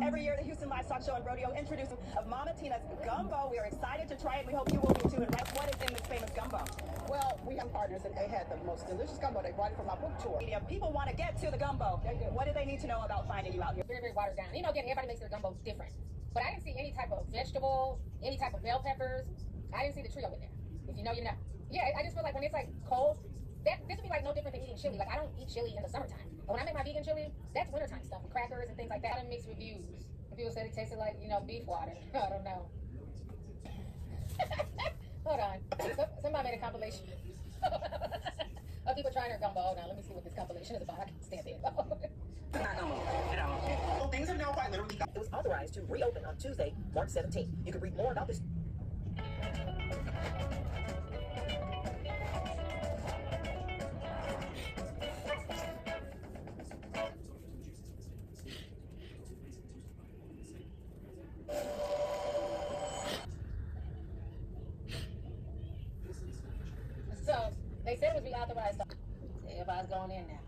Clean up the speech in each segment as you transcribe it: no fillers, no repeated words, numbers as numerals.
Every year, the Houston Livestock Show and Rodeo introduces of Mama Tina's gumbo. We are excited to try it. We hope you will be too. And what is in this famous gumbo? Well, we have partners and they had the most delicious gumbo. They brought it from our book tour. People want to get to the gumbo. What do they need to know about finding you out here? Very, very watered down. You know, again, everybody makes their gumbo different. But I didn't see any type of vegetable, any type of bell peppers. I didn't see the trio in there. If you know, you know. Yeah, I just feel like when it's like cold, this would be like no different than eating chili. Like I don't eat chili in the summertime. But when I make my vegan chili, that's wintertime stuff with crackers and things like that. I done mixed reviews. People said it tasted like, you know, beef water. I don't know. Hold on. Somebody made a compilation of people trying their gumbo. Hold on, let me see what this compilation is about. I can stand it. Well, things have now quite literally got. It was authorized to reopen on Tuesday, March 17th. You can read more about this. So they said it was reauthorized. Everybody's going in now.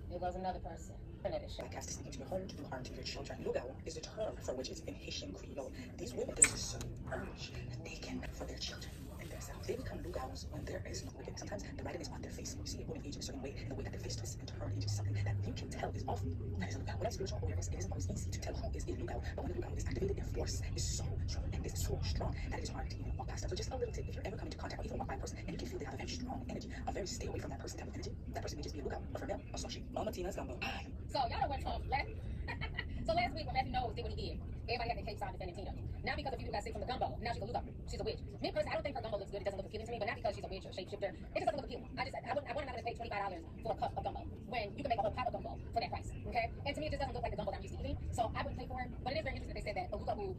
There goes another person. Podcast is speaking to your home to do harm to your children. Lugal is the term for which is in Haitian Creole. These women, there's a certain urge that they can for their children and themselves. They become lugals when there is no wicked. Sometimes the writing is on their face. You see a woman age in a certain way, and the way that their face twists and turns into something that you can tell is off. That is a lugal. When it's spiritual awareness, it isn't always easy to tell who is a lugal. But when a lugal is activated, their force is so strong and it's so strong that it is hard to even walk past them. So just a little tip: if you're ever coming into contact or even walk by a person and you can feel they have a very strong energy, a very stay away from that person type of energy, that person may just be a lugal, or for them, a sushi. Mama Tina's gumbo. So y'all know what's up. So last week when Matthew Knowles did what he did, everybody had their capes on defending Tina. Not because a few people got sick from the gumbo. Now she's a loser. She's a witch. Me personally, I don't think her gumbo looks good. It doesn't look appealing to me, but not because she's a witch or shapeshifter. It just doesn't look appealing. I wouldn't have to pay $25 for a cup of gumbo when you can make a whole pot of gumbo for that price. Okay? And to me, it just doesn't look like the gumbo that I'm used to eating. So I wouldn't pay for it. But it is very interesting that they said that a luga who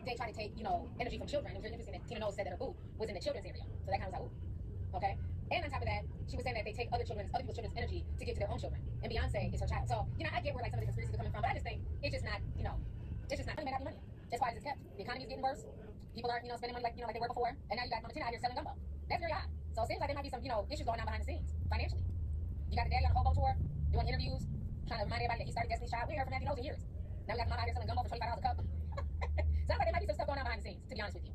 they try to take, you know, energy from children. It was very interesting that Tina Knowles said that her booth was in the children's area. So that kind of was like, ooh. Okay? And on top of that, she was saying that they take other people's children's energy to give to their own children. And Beyonce is her child. So, you know, I get where like some of the conspiracies are coming from, but I just think it's just not, you know, it's just not, money may not be money. That's why it's kept. The economy is getting worse. People aren't, you know, spending money like, you know, like they were before. And now you got Mama Tina out here selling gumbo. That's very odd. So it seems like there might be some, you know, issues going on behind the scenes, financially. You got the daddy on a hobo tour, doing interviews, trying to remind everybody that he started Destiny's Child. We ain't heard from Matthew Knowles in years. Now we got the mom out here selling gumbo for $25 a cup. Sounds like there might be some stuff going on behind the scenes, to be honest with you.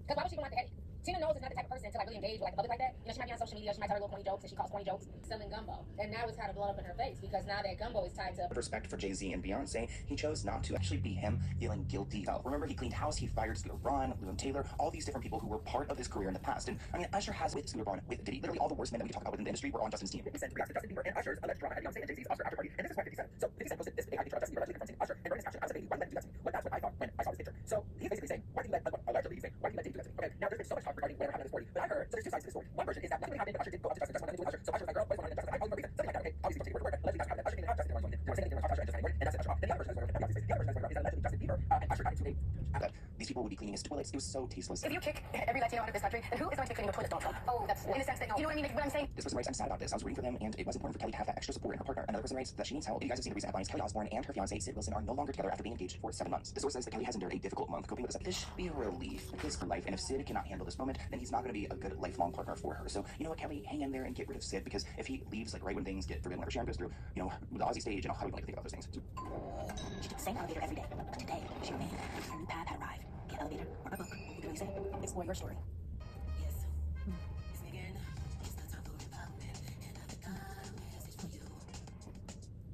Because why would she go out the headache? Tina Knowles is not the type of person to like really engage with like the public like that. You know, she might be on social media, she might tell her little corny jokes, and she calls corny jokes selling gumbo. And now it's kind of blown up in her face because now that gumbo is tied to respect for Jay-Z and Beyonce, he chose not to actually be him feeling guilty. Remember, he cleaned house, he fired Scooter Braun, Lou Taylor, all these different people who were part of his career in the past. And I mean, Usher has with Scooter Braun, with Diddy, literally all the worst men that we talk about within the industry were on Justin's team. He said to Justin Bieber and Usher's alleged drama at Beyonce and Jay-Z's Oscar after party. And this is what 50 Cent. So 50 Cent posted this big picture of Justin Bieber allegedly confronting Usher and wrote in his caption, I was a baby, why did you let him do that to me? Well, that's what I thought when I saw this picture. So he's basically saying, why did you let, allegedly he's saying, why did you let Diddy do that to me? Okay, now there's been so much talk regarding whatever happened in this story, but I heard, so there's two sides to this story. One version is that nothing happened, but Usher did go up to Justin, Justin wanted to do with Usher. So Usher was like, girl, what's going on? And Justin was like, oh, no reason. Something like that, okay, obviously don't take the word for it. Allegedly Usher happened, Usher didn't have Justin, they were saying they were Usher and Justin anymore, and that's Usher off. Then the other version is where Beyonce's face. The other version is allegedly Justin Bieber and Usher got into a these people would be cleaning his toilets. It was so tasteless. If you kick every Latino out of this country, then who is going to be cleaning the toilets, Donald Trump? Oh, that's in the sense that, you know what I mean? Like, what I'm saying? This person writes, I'm sad about this. I was rooting for them, and it was important for Kelly to have that extra support in her partner. Another person writes that she needs help. You guys have seen the recent headlines. Kelly Osbourne and her fiancé, Sid Wilson, are no longer together after being engaged for 7 months. The source says that Kelly has endured a difficult month coping with this. This should be a relief because her life, and if Sid cannot handle this moment, then he's not going to be a good lifelong partner for her. So, you know what, Kelly, hang in there and get rid of Sid, because if he leaves, like, right when things get through, whenever Sharon goes through, you know, the Aussie stage, and how we like to think about those things. She took the same elevator every day, but today she remained. Her new path had arrived. Get elevator or a book. You can really say, explore your story. Yes. It's Megan. It's the time to about it. And I've got a message for you.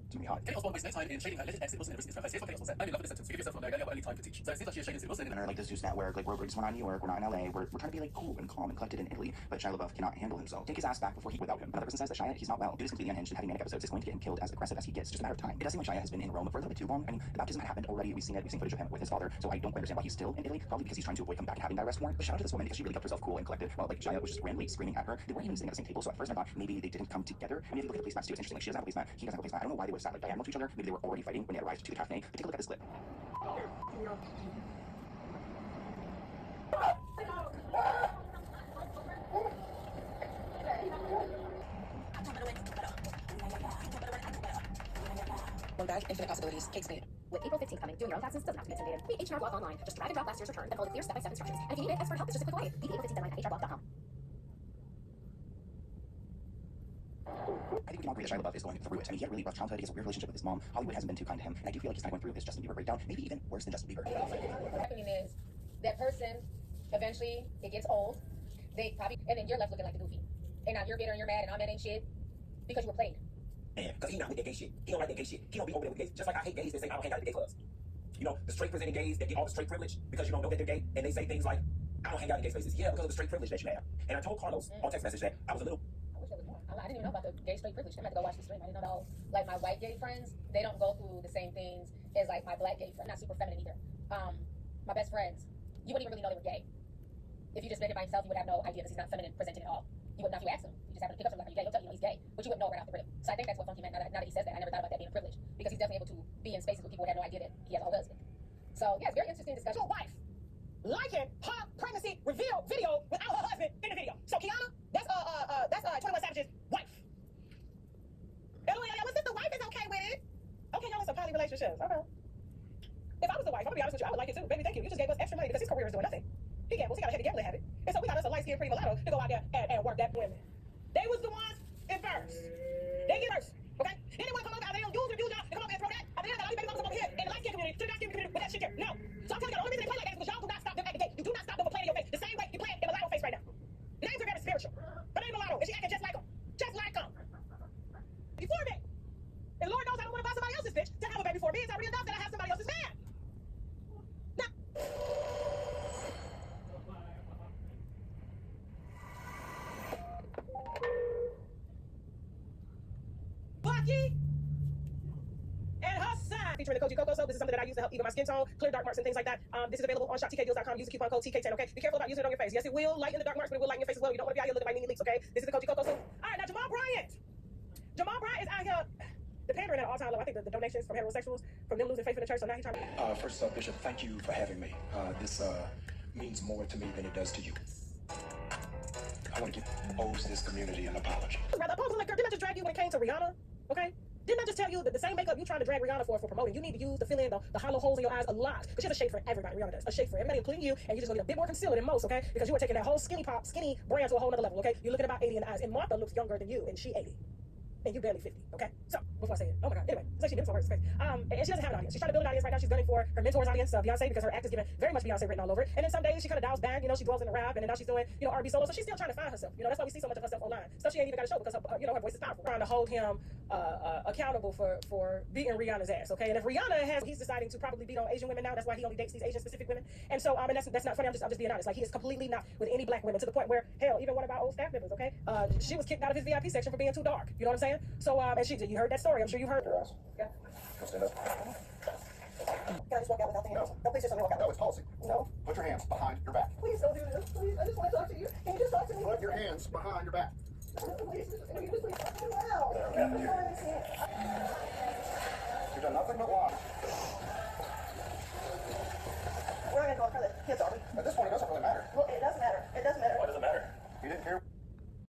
It's gonna be hot. Kelly Osbourne wastes no time in shading her alleged ex Sid Wilson ever since her face. Here's what Kelly Osbourne said. I'm in love with the sentence. Give yourself from there. You have only time to teach. So it seems like she is shading Sid Wilson. And like the Zeus Network, like we're just not in New York, we're not in LA, we're trying to be like cool and calm and collected in Italy, but Shia LaBeouf cannot handle himself. Take his ass back before he without him. Another person says that Shia, he's not well. Dude is completely unhinged and having manic episodes is going to get him killed as aggressive as he gets. It's just a matter of time. It does seem like Shia has been in Rome for a little bit too long. I mean, the baptism had happened already. We've seen it. We've seen footage of him with his father. So I don't understand why he's still in Italy. Probably because he's trying to avoid coming back and having that arrest warrant. But shout out to this woman because she really kept herself cool and collected. While like Shia was just randomly screaming at her. They weren't even sitting at the same table. So at first I thought maybe they didn't come together. I mean, if you look at the placemats too, it's interesting. Like she doesn't have a placemat. He doesn't have a placemat. I don't know why they were sat like diagonal to each other. Maybe they were already fighting when they arrived to the cafe. But take a look at this clip. One bag, infinite possibilities. Kate Spade. with April 15th coming, doing your own taxes doesn't have to be intimidating. Read H&R Block online. Just drag and drop last year's return, then follow the clear step-by-step instructions. And if you need it, expert help is just a click away. Beat the April 15th deadline at hrblock.com. I think we can all agree that Shia LaBeouf is going through it. I mean, he had a really rough childhood. He has a weird relationship with his mom. Hollywood hasn't been too kind to him. And I do feel like he's kind of going through his Justin Bieber breakdown, maybe even worse than Justin Bieber. My opinion is that person, eventually, it gets old. They probably, and then you're left looking like the goofy. And now you're bitter and you're mad and all that ain't shit because you were played. Man, because he not with that gay shit. He don't like that gay shit. He don't be over there with gays. Just like I hate gays that say I don't hang out at the gay clubs. You know, the straight presenting gays that get all the straight privilege because you don't know that they're gay, and they say things like, I don't hang out in gay spaces. Yeah, because of the straight privilege that you have. And I told Carlos on text message that I was a little... I wish there was more. I didn't even know about the gay straight privilege. I'm gonna have to go watch the stream. I didn't know the whole, like my white gay friends, they don't go through the same things as like my black gay friends. Not super feminine either. My best friends, you wouldn't even really know they were gay. If you just met him by himself, you would have no idea that he's not feminine presenting at all. You wouldn't know if you asked him. You just happen to pick up something like, are you gay? He'll tell you, no, he's gay. But you wouldn't know right off the rip. So I think that's what Funky meant. Now that he says that, I never thought about that being a privilege. Because he's definitely able to be in spaces with people who have no idea that he has a whole husband. So yeah, it's very interesting discussion. Your wife liking her pregnancy reveal video without her husband in the video. So Kiana, that's 21 Savage's wife. Was this the wife is okay with it? Okay, y'all in some poly relationships. Okay. If I was the wife, I'm gonna be honest with you, I would like it too. Baby, thank you. You just gave us extra money because his career is doing nothing. He gambles. He got a heavy gambling habit. And so we got us a light-skinned pretty mulatto to go out there and work that women. They was the ones in first. They get first. Okay? Then they want to come over out there and use y'all and come over and throw that. I mean, I got all these baby mamas over here in the light-skinned community, to the dark-skinned community with that shit there. No. So I'm telling you, the only reason they play like that is because y'all do not stop them at the gate. You do not stop them from playing in your face the same way you play in mulatto face right now. Names are very spiritual. But ain't mulatto. And she acting just like them. Just like them. Before me. And Lord knows I don't want to buy somebody else's bitch to have a baby for me. It's already enough that I have somebody else's man. Now. Bucky and her son featuring the Koji Coco soap. This is something that I use to help even my skin tone, clear dark marks and things like that. This is available on shoptkdeals.com. Use the coupon code TK10, okay? Be careful about using it on your face. Yes, it will lighten the dark marks, but it will lighten your face as well. You don't want to be out here looking like Nene Leakes, okay? This is the Koji Coco soap. All right, now Jamal Bryant. Jamal Bryant is out here the pandering at all time low. I think the donations from heterosexuals, from them losing faith in the church, so now he's trying to... First up, Bishop, thank you for having me. This means more to me than it does to you. I want to owes this community an apology. Rather oppose, like, girl, didn't I just drag you when it came to Rihanna? Okay? Didn't I just tell you that the same makeup you trying to drag Rihanna for promoting, you need to use to fill in the hollow holes in your eyes a lot. Because she has a shade for everybody. Rihanna does. A shade for everybody, including you. And you just gonna need a bit more concealer than most, okay? Because you are taking that whole skinny brand to a whole nother level, okay? You're looking about 80 in the eyes. And Martha looks younger than you, and she 80. And you barely 50, okay? So, before I say it, oh my God, anyway, it's like she did for her face. And she doesn't have an audience. She's trying to build an audience right now. She's gunning for her mentor's audience, Beyonce, because her act is given very much Beyonce written all over it. And then some days she kind of dials back, you know, she dwells in the rap, and then now she's doing, you know, R&B solo. So she's still trying to find herself. You know, that's why we see so much of herself online. Stuff she ain't even got to show because, her voice is powerful. Trying to hold him accountable for beating Rihanna's ass, okay? And if Rihanna he's deciding to probably beat on Asian women now. That's why he only dates these Asian-specific women. And so, and that's not funny. I'm just being honest. Like, he is completely not with any black women to the point where, hell, even one of our old staff members, okay? She was kicked out of his VIP section for being too dark. You know what I'm saying? So, and you heard that story. I'm sure you heard. Yeah. Stand up. Can I just walk out without the hands? No, please just let me walk out. No, it's policy. No. Put your hands behind your back. Please don't do this. Please, I just want to talk to you. Can you just talk to me? Put your hands behind your back. Please, can you just please talk to me now? Yeah. You've done nothing but lie. We're not going to go further. Yes, sorry. At this point, it doesn't